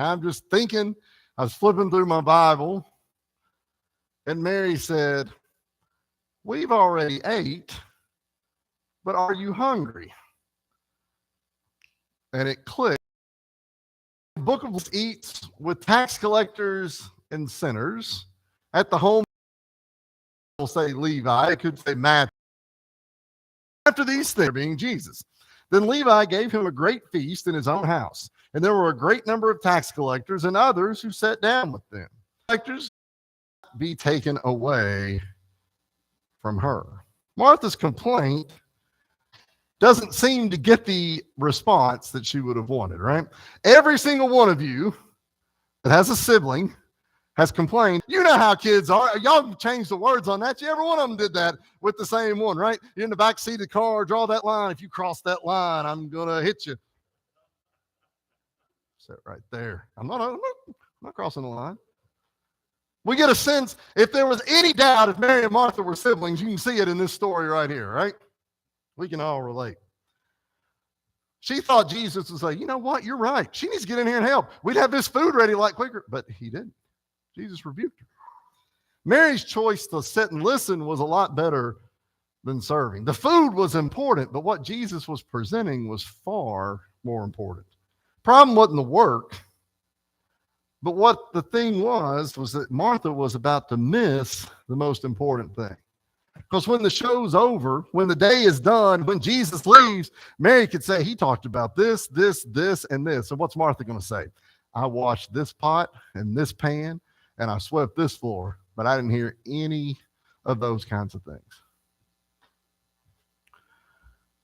I'm just thinking, I was flipping through my Bible, and Mary said, we've already ate, but are you hungry? And it clicked. The book of eats with tax collectors and sinners. At the home, will say Levi, it could say Matthew. After these things, being Jesus. Then Levi gave him a great feast in his own house, and there were a great number of tax collectors and others who sat down with them. Collectors be taken away from her. Martha's complaint doesn't seem to get the response that she would have wanted, right? Every single one of you that has a sibling has complained. You know how kids are. Y'all can change the words on that. Every one of them did that with the same one, right? You're in the back seat of the car, draw that line. If you cross that line, I'm going to hit you. Sit right there. I'm not crossing the line. We get a sense, if there was any doubt if Mary and Martha were siblings, you can see it in this story right here, right? We can all relate. She thought Jesus would say, you know what, you're right. She needs to get in here and help. We'd have this food ready a lot quicker. But he didn't. Jesus rebuked her. Mary's choice to sit and listen was a lot better than serving. The food was important, but what Jesus was presenting was far more important. Problem wasn't the work, but what the thing was that Martha was about to miss the most important thing. Because when the show's over, when the day is done, when Jesus leaves, Mary could say, he talked about this, this, this, and this. So what's Martha going to say? I washed this pot and this pan, and I swept this floor, but I didn't hear any of those kinds of things.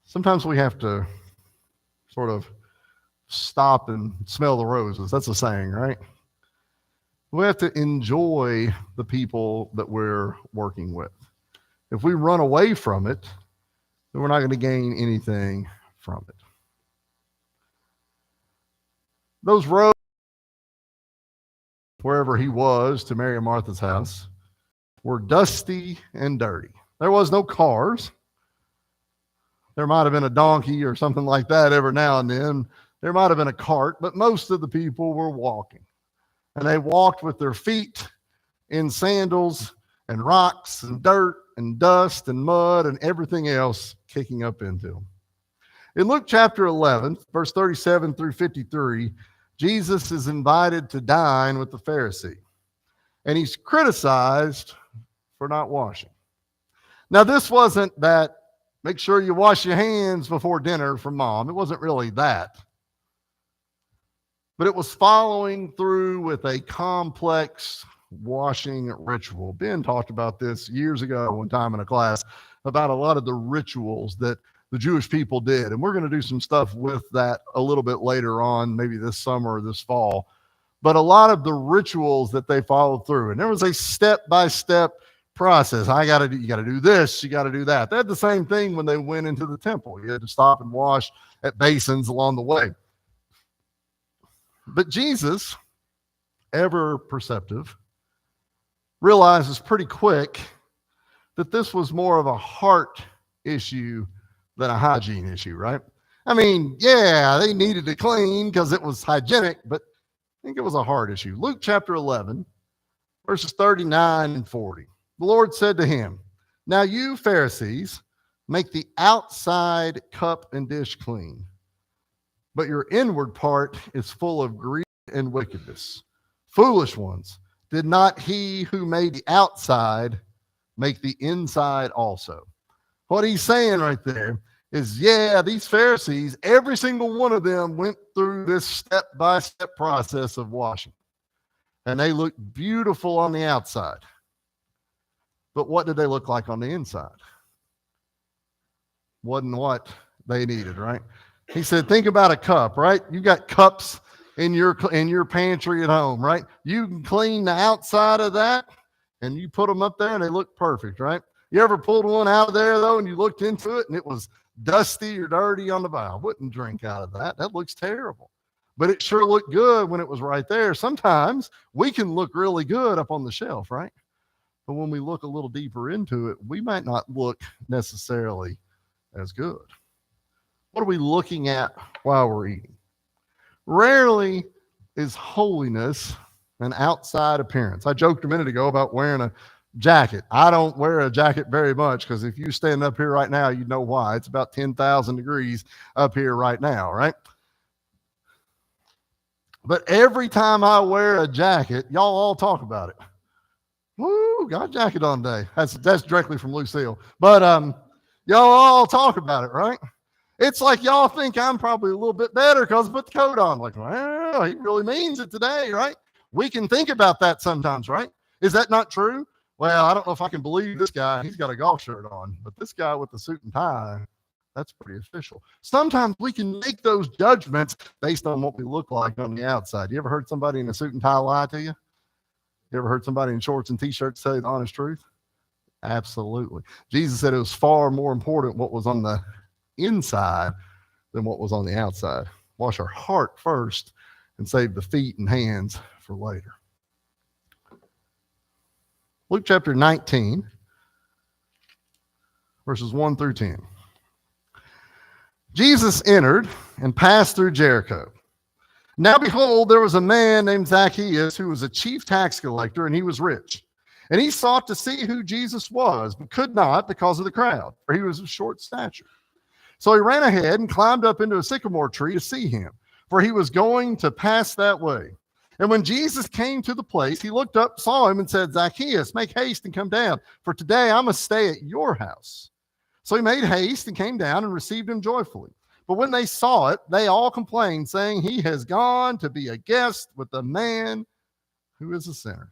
Sometimes we have to sort of stop and smell the roses. That's a saying, right? We have to enjoy the people that we're working with. If we run away from it, then we're not going to gain anything from it. Those roads, wherever he was, to Mary and Martha's house, were dusty and dirty. There was no cars. There might have been a donkey or something like that every now and then. There might have been a cart, but most of the people were walking. And they walked with their feet in sandals and rocks and dirt and dust and mud and everything else kicking up into them. In Luke chapter 11, verse 37 through 53, Jesus is invited to dine with the Pharisee, and he's criticized for not washing. Now, this wasn't that make sure you wash your hands before dinner from mom. It wasn't really that. But it was following through with a complex washing ritual. Ben talked about this years ago one time in a class about a lot of the rituals that the Jewish people did. And we're going to do some stuff with that a little bit later on, maybe this summer or this fall. But a lot of the rituals that they followed through. And there was a step-by-step process. You got to do this, you got to do that. They had the same thing when they went into the temple. You had to stop and wash at basins along the way. But Jesus, ever perceptive, realizes pretty quick that this was more of a heart issue than a hygiene issue, right? I mean, yeah, they needed to clean because it was hygienic, but I think it was a heart issue. Luke chapter 11, verses 39 and 40. The Lord said to him, now you Pharisees make the outside cup and dish clean, but your inward part is full of greed and wickedness. Foolish ones, did not he who made the outside make the inside also? What he's saying right there is, yeah, these Pharisees, every single one of them went through this step-by-step process of washing. And they looked beautiful on the outside. But what did they look like on the inside? Wasn't what they needed, right? He said, think about a cup, right? You got cups in your pantry at home, right? You can clean the outside of that and you put them up there and they look perfect, right? You ever pulled one out of there though and you looked into it and it was dusty or dirty on the bottom? I wouldn't drink out of that. That looks terrible. But it sure looked good when it was right there. Sometimes we can look really good up on the shelf, right? But when we look a little deeper into it, we might not look necessarily as good. What are we looking at while we're eating? Rarely is holiness and outside appearance. I joked a minute ago about wearing a jacket. I don't wear a jacket very much because if you stand up here right now, you know why. It's about 10,000 degrees up here right now, right? But every time I wear a jacket, y'all all talk about it. Woo, got a jacket on today. That's directly from Lucille. But y'all all talk about it, right? It's like y'all think I'm probably a little bit better because I put the coat on. Like, well, he really means it today, right? We can think about that sometimes, right? Is that not true? Well, I don't know if I can believe this guy. He's got a golf shirt on, but this guy with the suit and tie, that's pretty official. Sometimes we can make those judgments based on what we look like on the outside. You ever heard somebody in a suit and tie lie to you? You ever heard somebody in shorts and t-shirts tell you the honest truth? Absolutely. Jesus said it was far more important what was on the inside than what was on the outside. Wash our heart first and save the feet and hands for later. Luke chapter 19, verses 1 through 10. Jesus entered and passed through Jericho. Now behold, there was a man named Zacchaeus who was a chief tax collector, and he was rich. And he sought to see who Jesus was, but could not because of the crowd, for he was of short stature. So he ran ahead and climbed up into a sycamore tree to see him, for he was going to pass that way. And when Jesus came to the place, he looked up, saw him, and said, Zacchaeus, make haste and come down, for today I must stay at your house. So he made haste and came down and received him joyfully. But when they saw it, they all complained, saying, he has gone to be a guest with a man who is a sinner.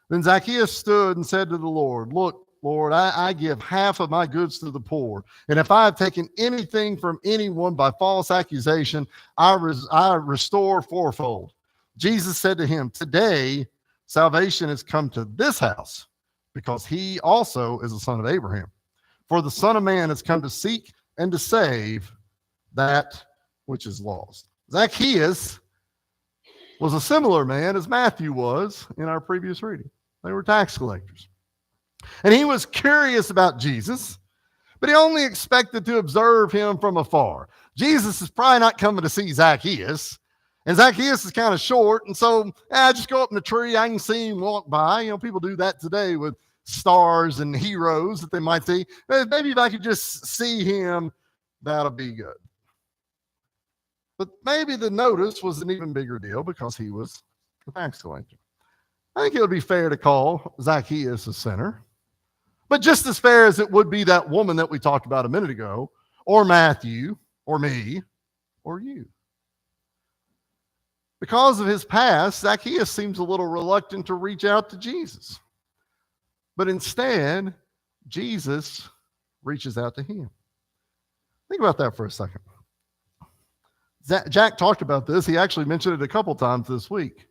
Then Zacchaeus stood and said to the Lord, look, Lord, I give half of my goods to the poor. And if I have taken anything from anyone by false accusation, I restore fourfold. Jesus said to him, today salvation has come to this house, because he also is a son of Abraham. For the Son of Man has come to seek and to save that which is lost. Zacchaeus was a similar man as Matthew was in our previous reading. They were tax collectors. And he was curious about Jesus, but he only expected to observe him from afar. Jesus is probably not coming to see Zacchaeus, and Zacchaeus is kind of short, and so just go up in the tree. I can see him walk by. You know, people do that today with stars and heroes that they might see. Maybe if I could just see him, that'll be good. But maybe the notice was an even bigger deal because he was a tax collector. I think it would be fair to call Zacchaeus a sinner, but just as fair as it would be that woman that we talked about a minute ago, or Matthew, or me, or you. Because of his past, Zacchaeus seems a little reluctant to reach out to Jesus. But instead, Jesus reaches out to him. Think about that for a second. Jack talked about this. He actually mentioned it a couple times this week.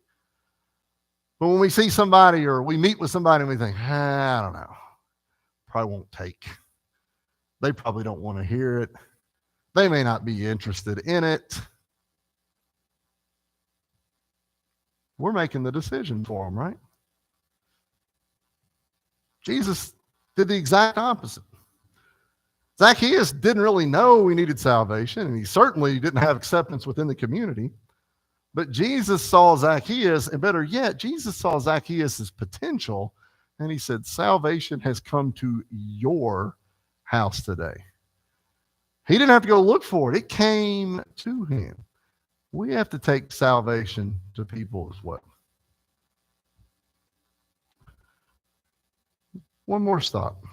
But when we see somebody or we meet with somebody and we think, I don't know, probably won't take. They probably don't want to hear it. They may not be interested in it. We're making the decision for them, right? Jesus did the exact opposite. Zacchaeus didn't really know he needed salvation, and he certainly didn't have acceptance within the community. But Jesus saw Zacchaeus, and better yet, Jesus saw Zacchaeus' potential, and he said, salvation has come to your house today. He didn't have to go look for it. It came to him. We have to take salvation to people as well. One more stop.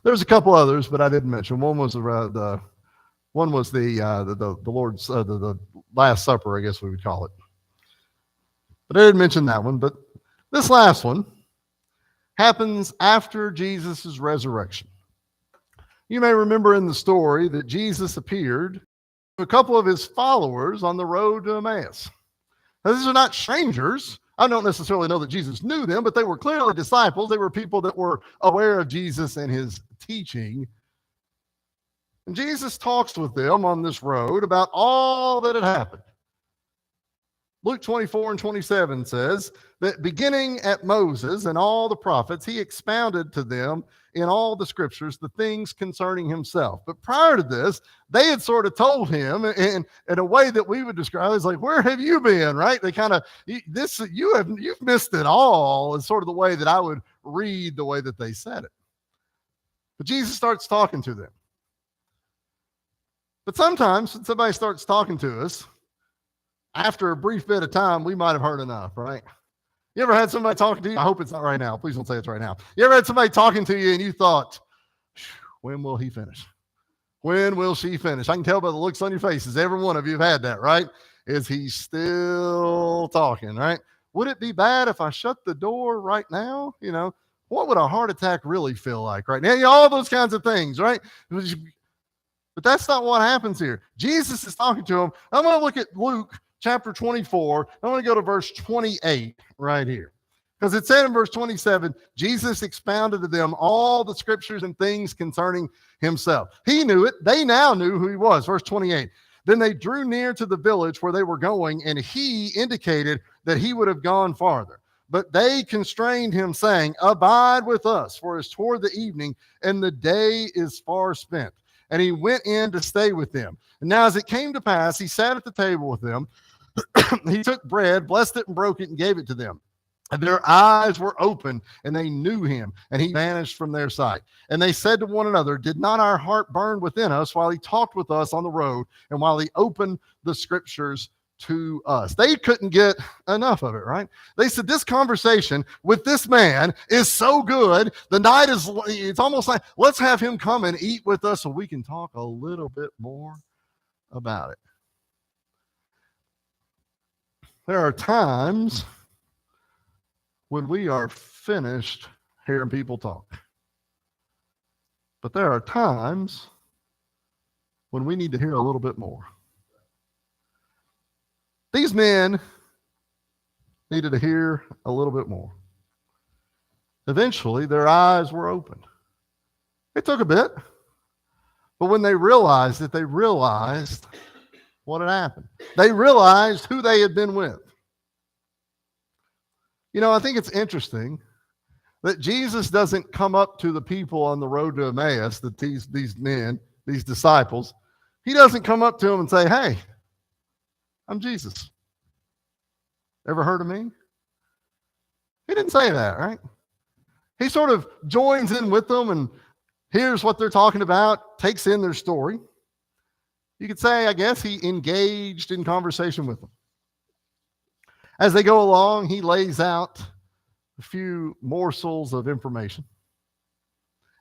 There's a couple others, but I didn't mention. One was around the Lord's the Last Supper, I guess we would call it. But I didn't mention that one. But this last one happens after Jesus' resurrection. You may remember in the story that Jesus appeared to a couple of his followers on the road to Emmaus. Now, these are not strangers. I don't necessarily know that Jesus knew them, but they were clearly disciples. They were people that were aware of Jesus and his teaching. And Jesus talks with them on this road about all that had happened. Luke 24 and 27 says that beginning at Moses and all the prophets, he expounded to them in all the scriptures the things concerning himself. But prior to this, they had sort of told him in a way that we would describe as like, where have you been, right? They kind of, you've missed it all is sort of the way that I would read the way that they said it. But Jesus starts talking to them. But sometimes when somebody starts talking to us, after a brief bit of time, we might have heard enough, right? You ever had somebody talking to you? I hope it's not right now. Please don't say it's right now. You ever had somebody talking to you and you thought, when will he finish? When will she finish? I can tell by the looks on your faces. Every one of you have had that, right? Is he still talking, right? Would it be bad if I shut the door right now? You know, what would a heart attack really feel like right now? You know, all those kinds of things, right? But that's not what happens here. Jesus is talking to him. I'm going to look at Luke chapter 24. I'm going to go to verse 28 right here. Because it said in verse 27, Jesus expounded to them all the scriptures and things concerning himself. He knew it. They now knew who he was. Verse 28. Then they drew near to the village where they were going, and he indicated that he would have gone farther. But they constrained him, saying, abide with us, for it's toward the evening, and the day is far spent. And he went in to stay with them. And now as it came to pass, he sat at the table with them. He took bread, blessed it, and broke it, and gave it to them. And their eyes were opened, and they knew him, and he vanished from their sight. And they said to one another, did not our heart burn within us while he talked with us on the road, and while he opened the scriptures to us? They couldn't get enough of it, right? They said, this conversation with this man is so good. The night it's almost like, let's have him come and eat with us so we can talk a little bit more about it. There are times when we are finished hearing people talk. But there are times when we need to hear a little bit more. These men needed to hear a little bit more. Eventually, their eyes were opened. It took a bit, but when they realized it, they realized what had happened. They realized who they had been with. You know, I think it's interesting that Jesus doesn't come up to the people on the road to Emmaus, that these men, these disciples, he doesn't come up to them and say, hey, I'm Jesus. Ever heard of me? He didn't say that, right? He sort of joins in with them and hears what they're talking about, takes in their story. You could say, I guess, he engaged in conversation with them. As they go along, he lays out a few morsels of information.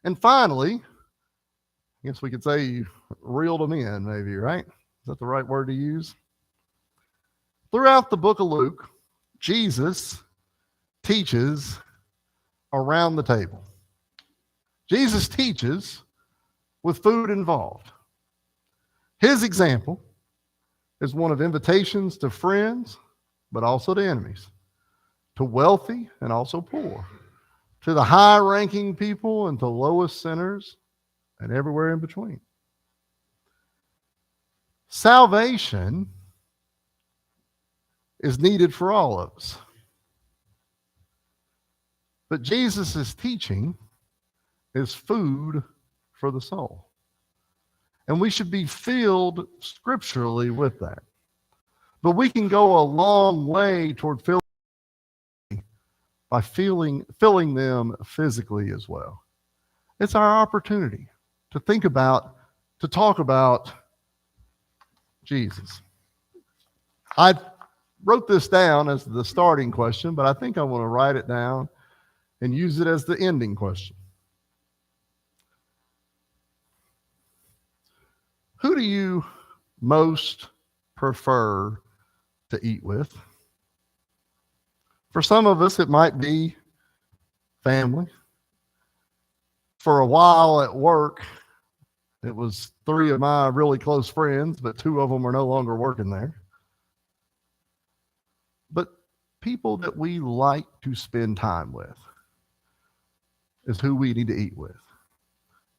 And finally, I guess we could say you reeled them in, maybe, right? Is that the right word to use? Throughout the book of Luke, Jesus teaches around the table. Jesus teaches with food involved. His example is one of invitations to friends, but also to enemies, to wealthy and also poor, to the high-ranking people and to lowest sinners, and everywhere in between. Salvation is needed for all of us. But Jesus' teaching is food for the soul. And we should be filled scripturally with that. But we can go a long way toward filling by filling them physically as well. It's our opportunity to talk about Jesus. I wrote this down as the starting question, but I think I want to write it down and use it as the ending question. Who do you most prefer to eat with? For some of us, it might be family. For a while at work, it was 3 of my really close friends, but 2 of them are no longer working there. But people that we like to spend time with is who we need to eat with.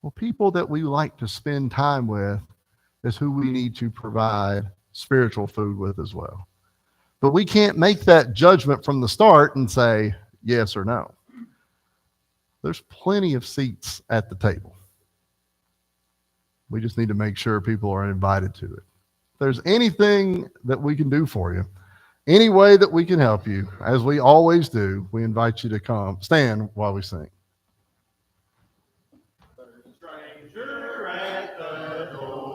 Well, people that we like to spend time with is who we need to provide spiritual food with as well. But we can't make that judgment from the start and say yes or no. There's plenty of seats at the table. We just need to make sure people are invited to it. If there's anything that we can do for you, any way that we can help you, as we always do, we invite you to come. Stand while we sing. Stranger at the door.